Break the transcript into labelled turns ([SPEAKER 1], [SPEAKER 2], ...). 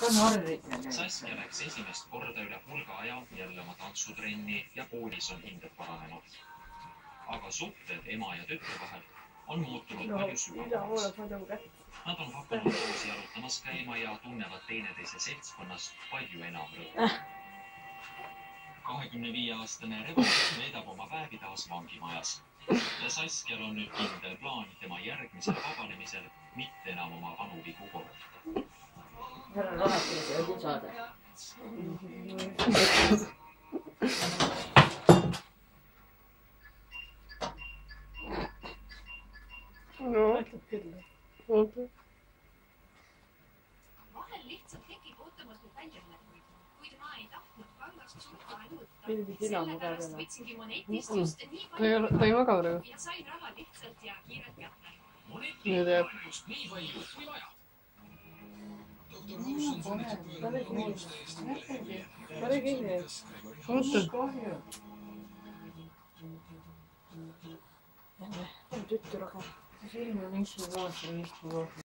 [SPEAKER 1] Saskia läks esimest korda üle hulga aja jälle oma tantsutrenni ja koolis on hinded paranenud. Aga suhted ema ja tütre vahel on muutunud palju sügavamaks. Nad on hakanud koos jalutamas käima ja tunnevad teineteise seltskonnast palju enam rõõmu. 25-aastane Rebo veedab oma päevi taas vangimajas. Ja Saskial on nüüd kindel plaan tema järgmisel vabanemisel mitte enam oma vanu vigu korrata.
[SPEAKER 2] Härra Rohetile seda kusada.
[SPEAKER 3] Vahel lihtsalt tekib ootamatult väljaminekuid, kuid ma ei tahtnud kangast suurt vahel võtta. Sellepärast võtsingi monetist just nii palju
[SPEAKER 4] ta ei maga praegu.
[SPEAKER 3] ja sain raha lihtsalt ja kiirelt kätte.
[SPEAKER 1] Monetid on just nii palju kui vaja.
[SPEAKER 5] Doktor House on sunnitud pöörama loodus täiesti millegi.
[SPEAKER 4] Oota.
[SPEAKER 2] Tüttu rohkem.
[SPEAKER 4] Silm on niisugune vaatav, niisugune vaatav.